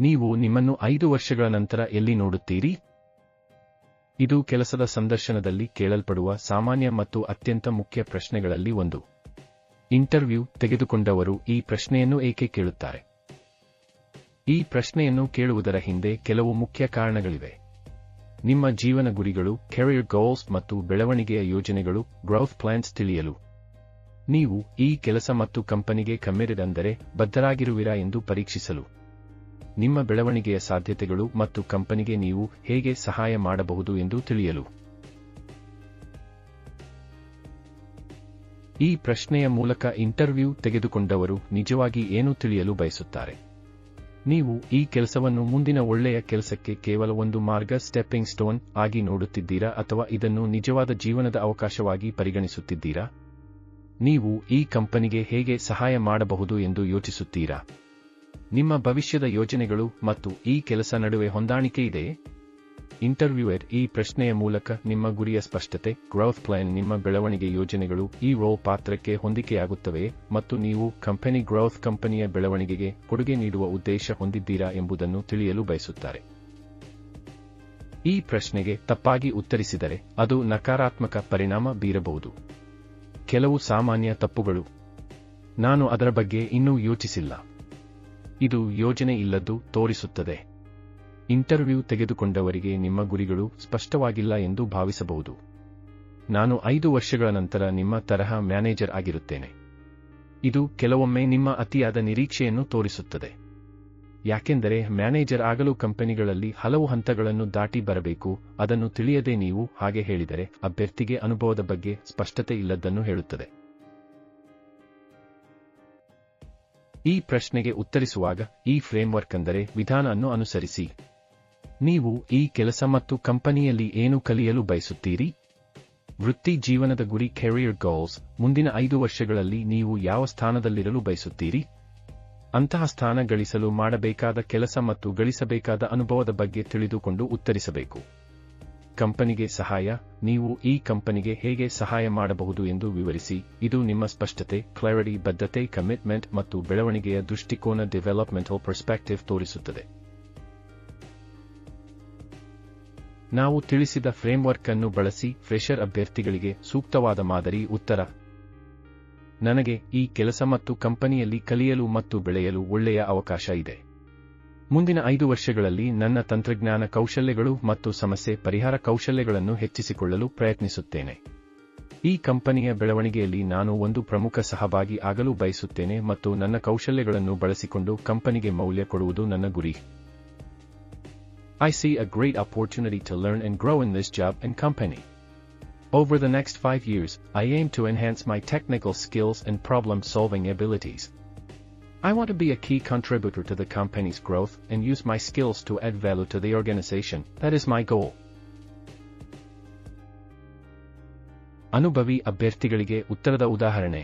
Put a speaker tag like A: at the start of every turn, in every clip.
A: ನೀವು ನಿಮ್ಮನ್ನು 5 ವರ್ಷಗಳ ನಂತರ ಎಲ್ಲಿ ನೋಡುತ್ತೀರಿ? ಇದು ಕೆಲಸದ ಸಂದರ್ಶನದಲ್ಲಿ ಕೇಳಲ್ಪಡುವ ಸಾಮಾನ್ಯ ಮತ್ತು ಅತ್ಯಂತ ಮುಖ್ಯ ಪ್ರಶ್ನೆಗಳಲ್ಲಿ ಒಂದು. ಇಂಟರ್ವ್ಯೂ ತೆಗೆದುಕೊಂಡವರು ಈ ಪ್ರಶ್ನೆಯನ್ನು ಏಕೆ ಕೇಳುತ್ತಾರೆ? ಈ ಪ್ರಶ್ನೆಯನ್ನು ಕೇಳುವುದರ ಹಿಂದೆ ಕೆಲವು ಮುಖ್ಯ ಕಾರಣಗಳಿವೆ. ನಿಮ್ಮ ಜೀವನ ಗುರಿಗಳು, ಕೆರಿಯರ್ ಗೋಲ್ಸ್ ಮತ್ತು ಬೆಳವಣಿಗೆಯ ಯೋಜನೆಗಳು, ಗ್ರೋತ್ ಪ್ಲಾನ್ಸ್ ತಿಳಿಯಲು. ನೀವು ಈ ಕೆಲಸ ಮತ್ತು ಕಂಪನಿಗೆ ಕಮ್ಮಿಟೆಡ್ ಅಂದರೆ ಬದ್ಧರಾಗಿರುವಿರಾ ಎಂದು ಪರೀಕ್ಷಿಸಲು. ನಿಮ್ಮ ಬೆಳವಣಿಗೆಯ ಸಾಧ್ಯತೆಗಳು ಮತ್ತು ಕಂಪನಿಗೆ ನೀವು ಹೇಗೆ ಸಹಾಯ ಮಾಡಬಹುದು ಎಂದು ತಿಳಿಯಲು. ಈ ಪ್ರಶ್ನೆಯ ಮೂಲಕ ಇಂಟರ್ವ್ಯೂ ತೆಗೆದುಕೊಂಡವರು ನಿಜವಾಗಿ ಏನು ತಿಳಿಯಲು ಬಯಸುತ್ತಾರೆ? ನೀವು ಈ ಕೆಲಸವನ್ನು ಮುಂದಿನ ಒಳ್ಳೆಯ ಕೆಲಸಕ್ಕೆ ಕೇವಲ ಒಂದು ಮಾರ್ಗ, ಸ್ಟೆಪ್ಪಿಂಗ್ ಸ್ಟೋನ್ ಆಗಿ ನೋಡುತ್ತಿದ್ದೀರಾ ಅಥವಾ ಇದನ್ನು ನಿಜವಾದ ಜೀವನದ ಅವಕಾಶವಾಗಿ ಪರಿಗಣಿಸುತ್ತಿದ್ದೀರಾ? ನೀವು ಈ ಕಂಪನಿಗೆ ಹೇಗೆ ಸಹಾಯ ಮಾಡಬಹುದು ಎಂದು ಯೋಚಿಸುತ್ತೀರಾ? ನಿಮ್ಮ ಭವಿಷ್ಯದ ಯೋಜನೆಗಳು ಮತ್ತು ಈ ಕೆಲಸ ನಡುವೆ ಹೊಂದಾಣಿಕೆ ಇದೆಯೇ? ಇಂಟರ್ವ್ಯೂಯರ್ ಈ ಪ್ರಶ್ನೆಯ ಮೂಲಕ ನಿಮ್ಮ ಗುರಿಯ ಸ್ಪಷ್ಟತೆ, ಗ್ರೋತ್ ಪ್ಲಾನ್, ನಿಮ್ಮ ಬೆಳವಣಿಗೆ ಯೋಜನೆಗಳು ಈ ರೋಲ್ ಪಾತ್ರಕ್ಕೆ ಹೊಂದಿಕೆಯಾಗುತ್ತವೆಯೇ ಮತ್ತು ನೀವು ಕಂಪನಿಯ ಬೆಳವಣಿಗೆಗೆ ಕೊಡುಗೆ ನೀಡುವ ಉದ್ದೇಶ ಹೊಂದಿದ್ದೀರಾ ಎಂಬುದನ್ನು ತಿಳಿಯಲು ಬಯಸುತ್ತಾರೆ. ಈ ಪ್ರಶ್ನೆಗೆ ತಪ್ಪಾಗಿ ಉತ್ತರಿಸಿದರೆ ಅದು ನಕಾರಾತ್ಮಕ ಪರಿಣಾಮ ಬೀರಬಹುದು. ಕೆಲವು ಸಾಮಾನ್ಯ ತಪ್ಪುಗಳು. ನಾನು ಅದರ ಬಗ್ಗೆ ಇನ್ನೂ ಯೋಚಿಸಿಲ್ಲ. ಇದು ಯೋಜನೆ ಇಲ್ಲದ್ದು ತೋರಿಸುತ್ತದೆ. ಇಂಟರ್ವ್ಯೂ ತೆಗೆದುಕೊಂಡವರಿಗೆ ನಿಮ್ಮ ಗುರಿಗಳು ಸ್ಪಷ್ಟವಾಗಿಲ್ಲ ಎಂದು ಭಾವಿಸಬಹುದು. ನಾನು 5 ವರ್ಷಗಳ ನಂತರ ನಿಮ್ಮ ತರಹ ಮ್ಯಾನೇಜರ್ ಆಗಿರುತ್ತೇನೆ. ಇದು ಕೆಲವೊಮ್ಮೆ ನಿಮ್ಮ ಅತಿಯಾದ ನಿರೀಕ್ಷೆಯನ್ನು ತೋರಿಸುತ್ತದೆ. ಯಾಕೆಂದರೆ ಮ್ಯಾನೇಜರ್ ಆಗಲು ಕಂಪನಿಗಳಲ್ಲಿ ಹಲವು ಹಂತಗಳನ್ನು ದಾಟಿ ಬರಬೇಕು. ಅದನ್ನು ತಿಳಿಯದೆ ನೀವು ಹಾಗೆ ಹೇಳಿದರೆ ಅಭ್ಯರ್ಥಿಗೆ ಅನುಭವದ ಬಗ್ಗೆ ಸ್ಪಷ್ಟತೆ ಇಲ್ಲದ್ದನ್ನು ಹೇಳುತ್ತದೆ. ಈ ಪ್ರಶ್ನೆಗೆ ಉತ್ತರಿಸುವಾಗ ಈ ಫ್ರೇಮ್ವರ್ಕ್ ಅಂದರೆ ವಿಧಾನ ಅನ್ನು ಅನುಸರಿಸಿ. ನೀವು ಈ ಕೆಲಸ ಮತ್ತು ಕಂಪನಿಯಲ್ಲಿ ಏನು ಕಲಿಯಲು ಬಯಸುತ್ತೀರಿ? ವೃತ್ತಿ ಜೀವನದ ಗುರಿ, ಕೆರಿಯರ್ ಗೋಲ್ಸ್. ಮುಂದಿನ 5 ವರ್ಷಗಳಲ್ಲಿ ನೀವು ಯಾವ ಸ್ಥಾನದಲ್ಲಿರಲು ಬಯಸುತ್ತೀರಿ? ಅಂತಹ ಸ್ಥಾನ ಗಳಿಸಲು ಮಾಡಬೇಕಾದ ಕೆಲಸ ಮತ್ತು ಗಳಿಸಬೇಕಾದ ಅನುಭವದ ಬಗ್ಗೆ ತಿಳಿದುಕೊಂಡು ಉತ್ತರಿಸಬೇಕು. ಕಂಪನಿಗೆ ಸಹಾಯ. ನೀವು ಈ ಕಂಪನಿಗೆ ಹೇಗೆ ಸಹಾಯ ಮಾಡಬಹುದು ಎಂದು ವಿವರಿಸಿ. ಇದು ನಿಮ್ಮ ಸ್ಪಷ್ಟತೆ, ಕ್ಲಾರಿಟಿ, ಬದ್ಧತೆ, ಕಮಿಟ್ಮೆಂಟ್ ಮತ್ತು ಬೆಳವಣಿಗೆಯ ದೃಷ್ಟಿಕೋನ, ಡೆವಲಪ್ಮೆಂಟಲ್ ಪರ್ಸ್ಪೆಕ್ಟಿವ್ ತೋರಿಸುತ್ತದೆ. ನಾವು ತಿಳಿಸಿದ ಫ್ರೇಮ್ವರ್ಕ್ ಅನ್ನು ಬಳಸಿ ಫ್ರೆಷರ್ ಅಭ್ಯರ್ಥಿಗಳಿಗೆ ಸೂಕ್ತವಾದ ಮಾದರಿ ಉತ್ತರ. ನನಗೆ ಈ ಕೆಲಸ ಮತ್ತು ಕಂಪನಿಯಲ್ಲಿ ಕಲಿಯಲು ಮತ್ತು ಬೆಳೆಯಲು ಒಳ್ಳೆಯ ಅವಕಾಶ ಇದೆ. ಮುಂದಿನ 5 ವರ್ಷಗಳಲ್ಲಿ ನನ್ನ ತಂತ್ರಜ್ಞಾನ ಕೌಶಲ್ಯಗಳು ಮತ್ತು ಸಮಸ್ಯೆ ಪರಿಹಾರ ಕೌಶಲ್ಯಗಳನ್ನು ಹೆಚ್ಚಿಸಿಕೊಳ್ಳಲು ಪ್ರಯತ್ನಿಸುತ್ತೇನೆ. ಈ ಕಂಪನಿಯ ಬೆಳವಣಿಗೆಯಲ್ಲಿ ನಾನು ಒಂದು ಪ್ರಮುಖ ಸಹಭಾಗಿ ಆಗಲು ಬಯಸುತ್ತೇನೆ ಮತ್ತು ನನ್ನ ಕೌಶಲ್ಯಗಳನ್ನು ಬಳಸಿಕೊಂಡು ಕಂಪನಿಗೆ ಮೌಲ್ಯ ಕೊಡುವುದು ನನ್ನ ಗುರಿ. I see a great opportunity to learn and grow in this job and company. Over the next 5 years, I aim to enhance my technical skills and problem-solving abilities. I want to be a key contributor to the company's growth and use my skills to add value to the organization. That is my goal. ಅನುಭವಿ ಅಭ್ಯರ್ಥಿಗಳಿಗೆ ಉತ್ತರದ ಉದಾಹರಣೆ.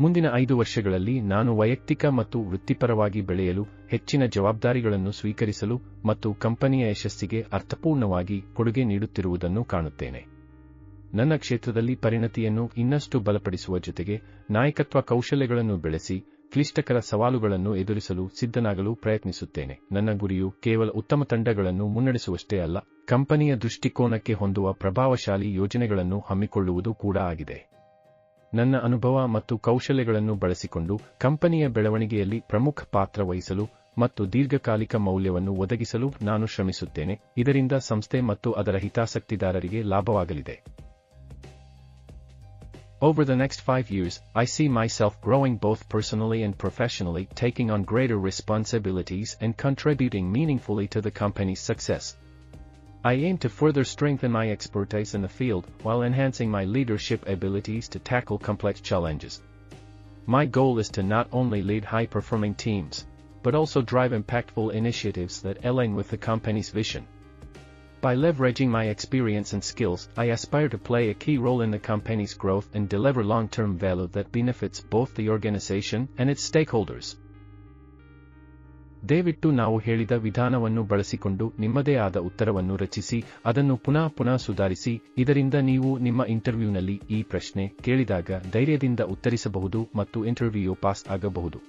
A: ಮುಂದಿನ 5 ವರ್ಷಗಳಲ್ಲಿ ನಾನು ವೈಯಕ್ತಿಕ ಮತ್ತು ವೃತ್ತಿಪರವಾಗಿ ಬೆಳೆಯಲು, ಹೆಚ್ಚಿನ ಜವಾಬ್ದಾರಿಗಳನ್ನು ಸ್ವೀಕರಿಸಲು ಮತ್ತು ಕಂಪನಿಯ ಯಶಸ್ಸಿಗೆ ಅರ್ಥಪೂರ್ಣವಾಗಿ ಕೊಡುಗೆ ನೀಡುತ್ತಿರುವುದನ್ನು ಕಾಣುತ್ತೇನೆ. ನನ್ನ ಕ್ಷೇತ್ರದಲ್ಲಿ ಪರಿಣತಿಯನ್ನು ಇನ್ನಷ್ಟು ಬಲಪಡಿಸುವ ಜೊತೆಗೆ ನಾಯಕತ್ವ ಕೌಶಲ್ಯಗಳನ್ನು ಬೆಳೆಸಿ ಕ್ಲಿಷ್ಟಕರ ಸವಾಲುಗಳನ್ನು ಎದುರಿಸಲು ಸಿದ್ಧನಾಗಲು ಪ್ರಯತ್ನಿಸುತ್ತೇನೆ. ನನ್ನ ಗುರಿಯು ಕೇವಲ ಉತ್ತಮ ತಂಡಗಳನ್ನು ಮುನ್ನಡೆಸುವಷ್ಟೇ ಅಲ್ಲ, ಕಂಪನಿಯ ದೃಷ್ಟಿಕೋನಕ್ಕೆ ಹೊಂದುವ ಪ್ರಭಾವಶಾಲಿ ಯೋಜನೆಗಳನ್ನು ಹಮ್ಮಿಕೊಳ್ಳುವುದು ಕೂಡ ಆಗಿದೆ. ನನ್ನ ಅನುಭವ ಮತ್ತು ಕೌಶಲ್ಯಗಳನ್ನು ಬಳಸಿಕೊಂಡು ಕಂಪನಿಯ ಬೆಳವಣಿಗೆಯಲ್ಲಿ ಪ್ರಮುಖ ಪಾತ್ರ ವಹಿಸಲು ಮತ್ತು ದೀರ್ಘಕಾಲಿಕ ಮೌಲ್ಯವನ್ನು ಒದಗಿಸಲು ನಾನು ಶ್ರಮಿಸುತ್ತೇನೆ. ಇದರಿಂದ ಸಂಸ್ಥೆ ಮತ್ತು ಅದರ ಹಿತಾಸಕ್ತಿದಾರರಿಗೆ ಲಾಭವಾಗಲಿದೆ. Over the next 5 years, I see myself growing both personally and professionally, taking on greater responsibilities and contributing meaningfully to the company's success. I aim to further strengthen my expertise in the field while enhancing my leadership abilities to tackle complex challenges. My goal is to not only lead high-performing teams, but also drive impactful initiatives that align with the company's vision. By leveraging my experience and skills, I aspire to play a key role in the company's growth and deliver long-term value that benefits both the organization and its stakeholders. ದಯವಿಟ್ಟು ನಾವು ಹೇಳಿದ ವಿಧಾನವನ್ನು ಬಳಸಿಕೊಂಡು ನಿಮ್ಮದೇ ಆದ ಉತ್ತರವನ್ನು ರಚಿಸಿ, ಅದನ್ನು ಪುನಃ ಸುಧಾರಿಸಿ. ಇದರಿಂದ ನೀವು ನಿಮ್ಮ ಇಂಟರ್ವ್ಯೂನಲ್ಲಿ ಈ ಪ್ರಶ್ನೆ ಕೇಳಿದಾಗ ಧೈರ್ಯದಿಂದ ಉತ್ತರಿಸಬಹುದು ಮತ್ತು ಇಂಟರ್ವ್ಯೂ ಪಾಸ್ ಆಗಬಹುದು.